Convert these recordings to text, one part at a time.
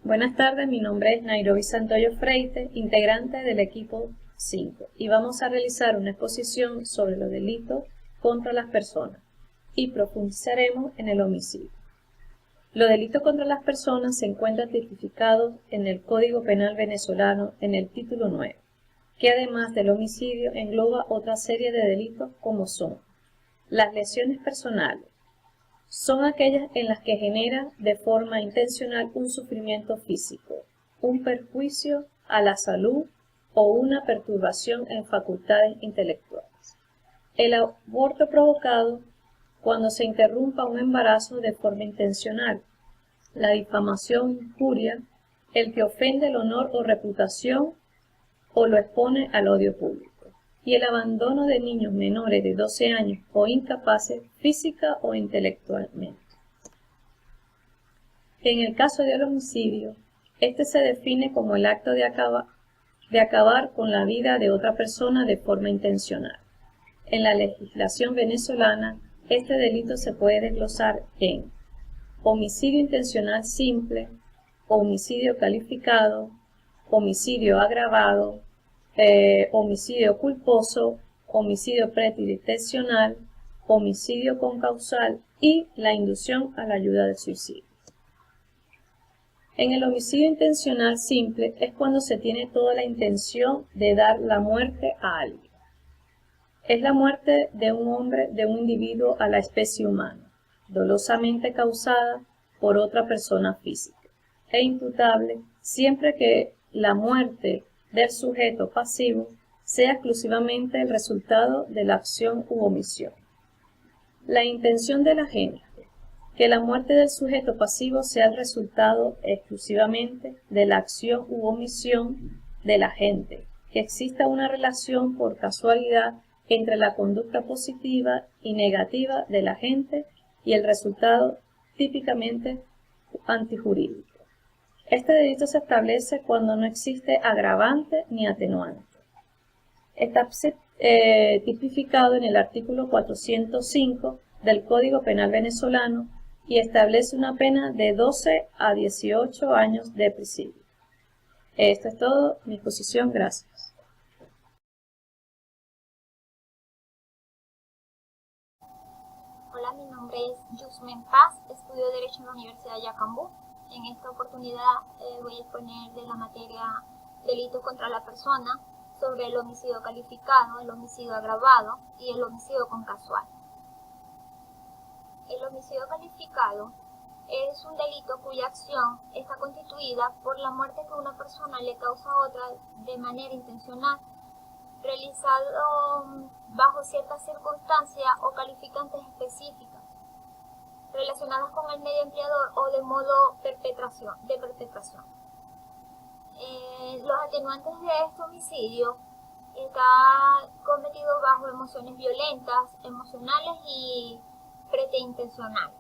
Buenas tardes, mi nombre es Nairobi Santoyo Freite, integrante del equipo 5, y vamos a realizar una exposición sobre los delitos contra las personas y profundizaremos en el homicidio. Los delitos contra las personas se encuentran tipificados en el Código Penal venezolano en el título 9, que además del homicidio engloba otra serie de delitos como son las lesiones personales. Son aquellas en las que genera de forma intencional un sufrimiento físico, un perjuicio a la salud o una perturbación en facultades intelectuales. El aborto provocado cuando se interrumpa un embarazo de forma intencional. La difamación, injuria, el que ofende el honor o reputación o lo expone al odio público. Y el abandono de niños menores de 12 años o incapaces física o intelectualmente. En el caso del homicidio, este se define como el acto de acabar con la vida de otra persona de forma intencional. En la legislación venezolana, este delito se puede desglosar en homicidio intencional simple, homicidio calificado, homicidio agravado, homicidio culposo, homicidio preterintencional, homicidio concausal y la inducción a la ayuda del suicidio. En el homicidio intencional simple es cuando se tiene toda la intención de dar la muerte a alguien. Es la muerte de un hombre, de un individuo a la especie humana, dolosamente causada por otra persona física, e imputable siempre que la muerte del sujeto pasivo sea exclusivamente el resultado de la acción u omisión. La intención del agente, que la muerte del sujeto pasivo sea el resultado exclusivamente de la acción u omisión del agente, que exista una relación por casualidad entre la conducta positiva y negativa del agente y el resultado típicamente antijurídico. Este delito se establece cuando no existe agravante ni atenuante. Está tipificado en el artículo 405 del Código Penal venezolano y establece una pena de 12 a 18 años de prisidio. Esto es todo, mi exposición, gracias. Hola, mi nombre es Yusmen Paz, estudio Derecho en la Universidad de Yacambú. En esta oportunidad voy a exponer de la materia Delitos contra la persona sobre el homicidio calificado, el homicidio agravado y el homicidio concasual. El homicidio calificado es un delito cuya acción está constituida por la muerte que una persona le causa a otra de manera intencional, realizado bajo ciertas circunstancias o calificantes específicas, relacionadas con el medio empleador o de modo de perpetración. Los atenuantes de este homicidio está cometido bajo emociones violentas, emocionales y preterintencionales.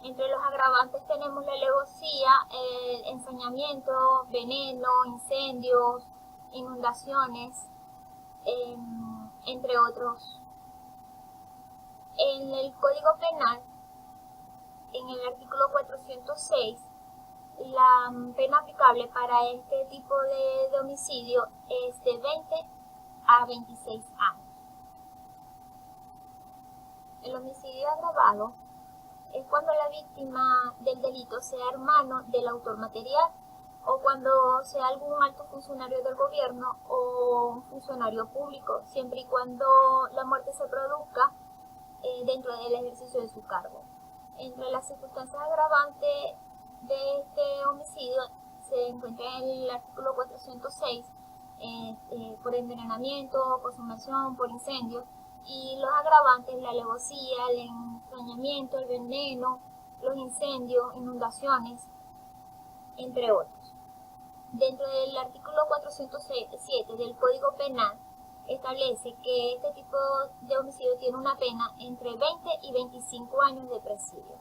Entre los agravantes tenemos la alevosía, el ensañamiento, veneno, incendios, inundaciones, entre otros. En el Código Penal, en el artículo 406, la pena aplicable para este tipo de homicidio es de 20 a 26 años. El homicidio agravado es cuando la víctima del delito sea hermano del autor material o cuando sea algún alto funcionario del gobierno o un funcionario público, siempre y cuando la muerte se produzca dentro del ejercicio de su cargo. Entre las circunstancias agravantes de este homicidio se encuentra en el artículo 406 por envenenamiento, por sumersión, por incendio, y los agravantes, la alevosía, el ensañamiento, el veneno, los incendios, inundaciones, entre otros. Dentro del artículo 407 del Código Penal establece que este tipo de homicidio tiene una pena entre 20 y 25 años de presidio.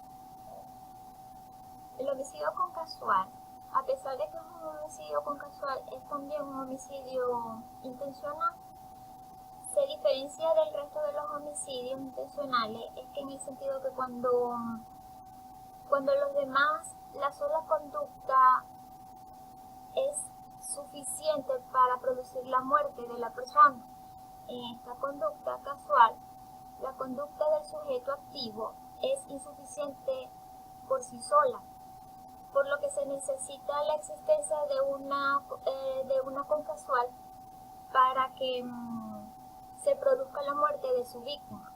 El homicidio concasual, a pesar de que es un homicidio concasual, es también un homicidio intencional. Se diferencia del resto de los homicidios intencionales es que en el sentido que cuando los demás, la sola conducta es suficiente para producir la muerte de la persona. En esta conducta casual, la conducta del sujeto activo es insuficiente por sí sola, por lo que se necesita la existencia de una concasual para que se produzca la muerte de su víctima.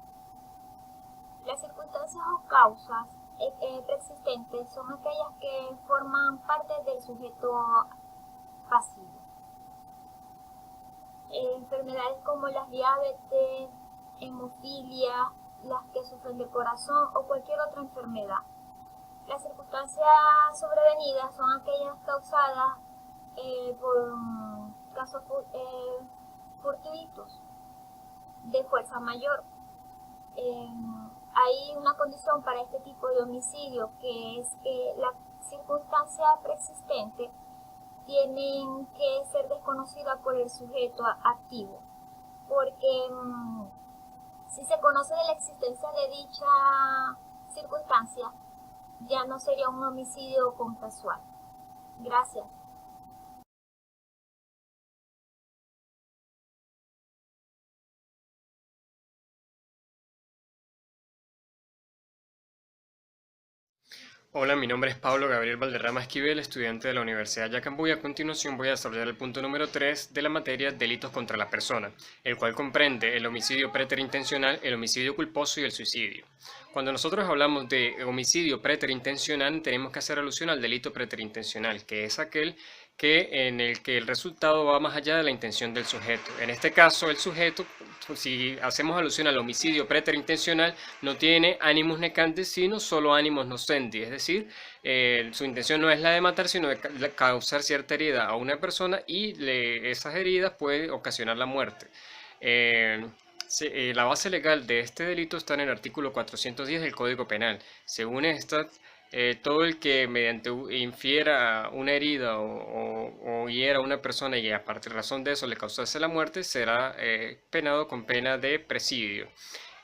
Las circunstancias o causas preexistentes son aquellas que forman parte del sujeto pasivo. Enfermedades como las diabetes, hemofilia, las que sufren del corazón o cualquier otra enfermedad. Las circunstancias sobrevenidas son aquellas causadas por casos fortuitos de fuerza mayor. Hay una condición para este tipo de homicidio, que es que la circunstancia preexistente tienen que ser desconocidas por el sujeto activo, porque si se conoce de la existencia de dicha circunstancia, ya no sería un homicidio consensual. Gracias. Hola, mi nombre es Pablo Gabriel Valderrama Esquivel, estudiante de la Universidad Yacambuy. A continuación voy a desarrollar el punto número 3 de la materia Delitos contra la persona, el cual comprende el homicidio preterintencional, el homicidio culposo y el suicidio. Cuando nosotros hablamos de homicidio preterintencional, tenemos que hacer alusión al delito preterintencional, que es aquel en el que el resultado va más allá de la intención del sujeto. En este caso, el sujeto, si hacemos alusión al homicidio preterintencional, no tiene animus necantes, sino solo animus nocendi, es decir, su intención no es la de matar, sino de causar cierta herida a una persona y esas heridas pueden ocasionar la muerte. La base legal de este delito está en el artículo 410 del Código Penal. Según esta, todo el que mediante infiera una herida o hiera a una persona y a partir de razón de eso le causase la muerte será penado con pena de presidio.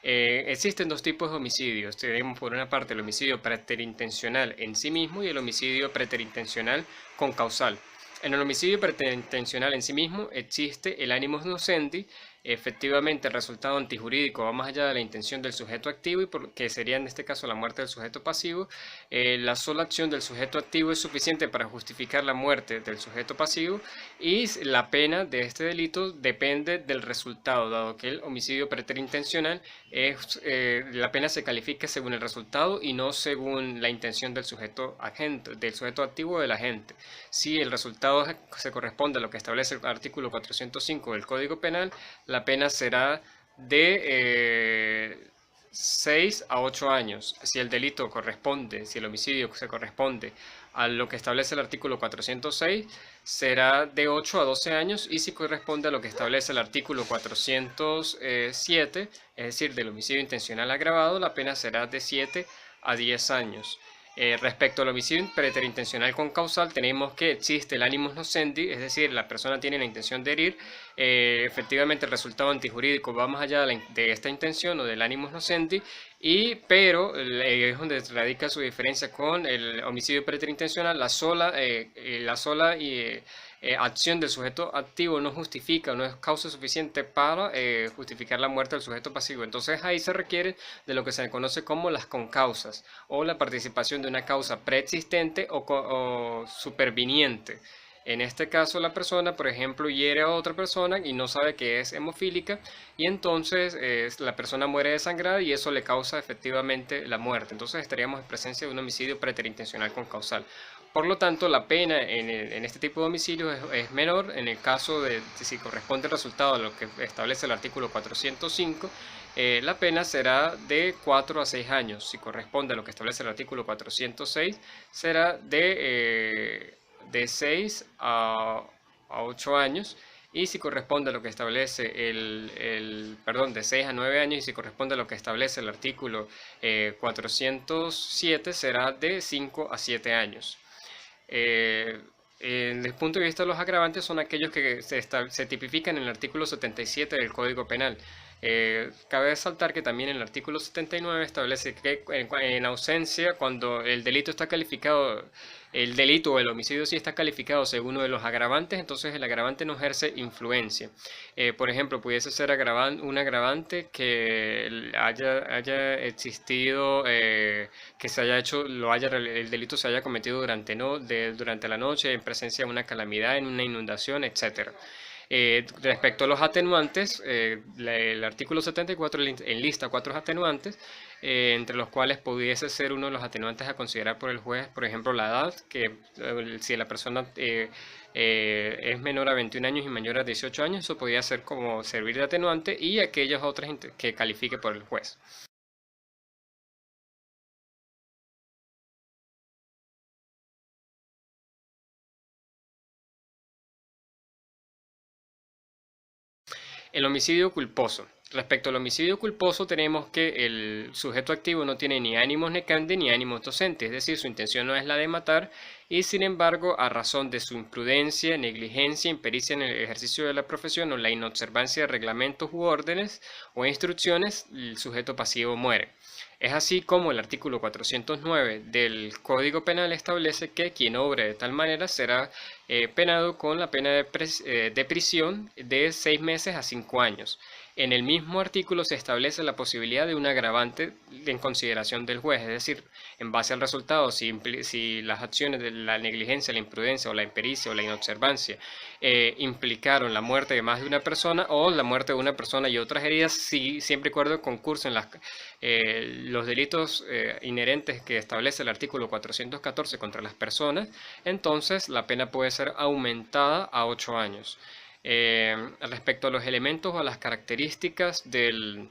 Existen dos tipos de homicidios. Tenemos por una parte el homicidio preterintencional en sí mismo y el homicidio preterintencional con causal. En el homicidio preterintencional en sí mismo existe el animus nocendi. Efectivamente, el resultado antijurídico va más allá de la intención del sujeto activo y que sería en este caso la muerte del sujeto pasivo. La sola acción del sujeto activo es suficiente para justificar la muerte del sujeto pasivo y la pena de este delito depende del resultado, dado que el homicidio preterintencional la pena se califica según el resultado y no según la intención del sujeto agente, del sujeto activo o del agente. Si el resultado se corresponde a lo que establece el artículo 405 del Código Penal, la pena será de 6 a 8 años. Si el delito corresponde, si el homicidio se corresponde a lo que establece el artículo 406, será de 8 a 12 años, y si corresponde a lo que establece el artículo 407, es decir, del homicidio intencional agravado, la pena será de 7 a 10 años. Respecto al homicidio preterintencional con causal, tenemos que existe el animus nocendi, es decir, la persona tiene la intención de herir. Efectivamente, el resultado antijurídico va más allá de esta intención o del animus nocendi, pero es donde radica su diferencia con el homicidio preterintencional. La sola acción del sujeto activo no justifica, no es causa suficiente para justificar la muerte del sujeto pasivo. Entonces ahí se requiere de lo que se conoce como las concausas, o la participación de una causa preexistente o superviniente. En este caso, la persona, por ejemplo, hiere a otra persona y no sabe que es hemofílica, y entonces la persona muere desangrada y eso le causa efectivamente la muerte. Entonces estaríamos en presencia de un homicidio preterintencional con causal. Por lo tanto, la pena en este tipo de homicidios es menor. En el caso de si corresponde el resultado a lo que establece el artículo 405, la pena será de 4 a 6 años. Si corresponde a lo que establece el artículo 406, será de 6 a 8 años. Y si corresponde a lo que establece de 6 a 9 años, y si corresponde a lo que establece el artículo 407, será de 5 a 7 años. Desde el punto de vista de los agravantes, son aquellos que se tipifican en el artículo 77 del Código Penal. Cabe resaltar que también el artículo 79 establece que en ausencia, cuando el delito está calificado, el delito o el homicidio sí está calificado según uno de los agravantes, entonces el agravante no ejerce influencia. Por ejemplo, pudiese ser un agravante que haya existido, que se haya hecho, el delito se haya cometido durante la noche, en presencia de una calamidad, en una inundación, etcétera. Respecto a los atenuantes, el artículo 74 enlista 4 atenuantes, entre los cuales pudiese ser uno de los atenuantes a considerar por el juez, por ejemplo, la edad, que si la persona es menor a 21 años y mayor a 18 años, eso podría ser como servir de atenuante, y aquellas otras que califique por el juez. El homicidio culposo. Respecto al homicidio culposo, tenemos que el sujeto activo no tiene ni ánimos necantes ni ánimos docentes, es decir, su intención no es la de matar, y sin embargo, a razón de su imprudencia, negligencia, impericia en el ejercicio de la profesión o la inobservancia de reglamentos u órdenes o instrucciones, el sujeto pasivo muere. Es así como el artículo 409 del Código Penal establece que quien obre de tal manera será penado con la pena de prisión de 6 meses a 5 años. En el mismo artículo se establece la posibilidad de un agravante en consideración del juez, es decir, en base al resultado, si las acciones de la negligencia, la imprudencia o la impericia o la inobservancia implicaron la muerte de más de una persona o la muerte de una persona y otras heridas, siempre y cuando concursen los delitos inherentes que establece el artículo 414 contra las personas, entonces la pena puede ser aumentada a 8 años. Respecto a los elementos o a las características del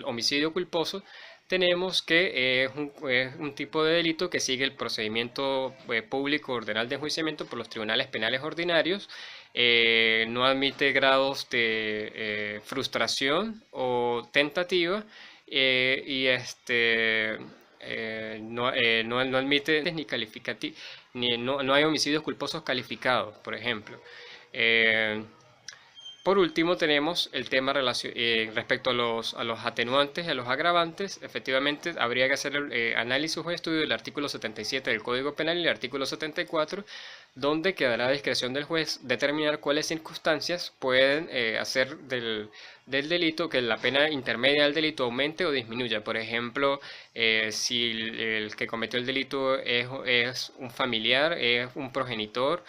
homicidio culposo, tenemos que es un tipo de delito que sigue el procedimiento público ordenal de enjuiciamiento por los tribunales penales ordinarios, no admite grados de frustración o tentativa, y no admite ni calificativo, no hay homicidios culposos calificados, por ejemplo. Por último, tenemos el tema respecto a los atenuantes y a los agravantes. Efectivamente, habría que hacer el análisis o estudio del artículo 77 del Código Penal y el artículo 74, donde quedará a discreción del juez determinar cuáles circunstancias pueden hacer del delito que la pena intermedia del delito aumente o disminuya. Por ejemplo, si el que cometió el delito es un familiar, es un progenitor,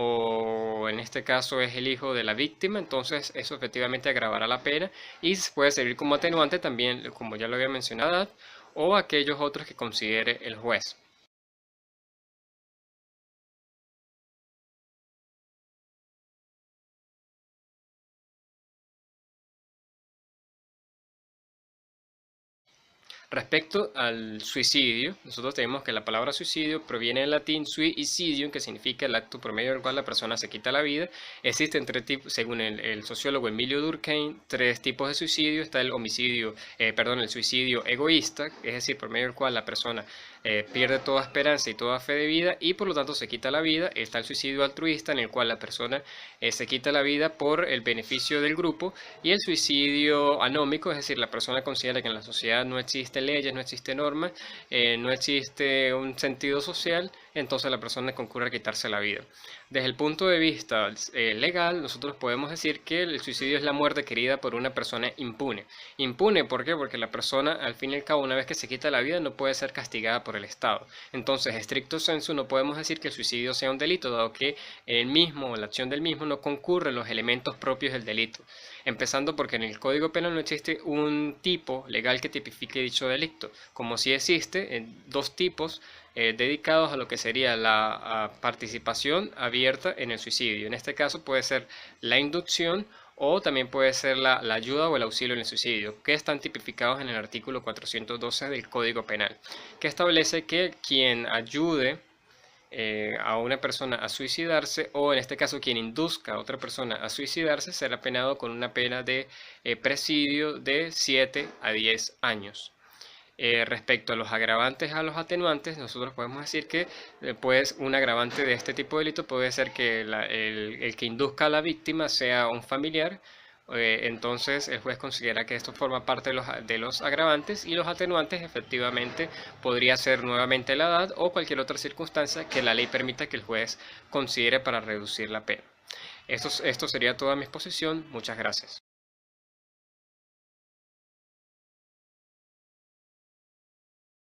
o en este caso es el hijo de la víctima, entonces eso efectivamente agravará la pena y puede servir como atenuante también, como ya lo había mencionado, o aquellos otros que considere el juez. Respecto al suicidio, nosotros tenemos que la palabra suicidio proviene del latín suicidium, que significa el acto por medio del cual la persona se quita la vida. Existen 3 tipos, según el sociólogo Emilio Durkheim, 3 tipos de suicidio. Está el el suicidio egoísta, es decir, por medio del cual la persona pierde toda esperanza y toda fe de vida y por lo tanto se quita la vida. Está el suicidio altruista, en el cual la persona se quita la vida por el beneficio del grupo, y el suicidio anómico, es decir, la persona considera que en la sociedad no existen leyes, no existen normas, no existe un sentido social, entonces la persona concurre a quitarse la vida. Desde el punto de vista legal, nosotros podemos decir que el suicidio es la muerte querida por una persona impune. Impune, ¿por qué? Porque la persona, al fin y al cabo, una vez que se quita la vida, no puede ser castigada por el Estado. Entonces, estricto sensu, no podemos decir que el suicidio sea un delito, dado que el mismo, la acción del mismo, no concurren los elementos propios del delito. Empezando porque en el Código Penal no existe un tipo legal que tipifique dicho delito, como si existe 2 tipos dedicados a lo que sería la participación abierta en el suicidio. En este caso puede ser la inducción o también puede ser la ayuda o el auxilio en el suicidio, que están tipificados en el artículo 412 del Código Penal, que establece que quien ayude a una persona a suicidarse, o en este caso quien induzca a otra persona a suicidarse, será penado con una pena de presidio de 7 a 10 años. Respecto a los agravantes a los atenuantes, nosotros podemos decir que un agravante de este tipo de delito puede ser que el que induzca a la víctima sea un familiar, entonces el juez considera que esto forma parte de los agravantes, y los atenuantes efectivamente podría ser nuevamente la edad o cualquier otra circunstancia que la ley permita que el juez considere para reducir la pena. Esto sería toda mi exposición. Muchas gracias.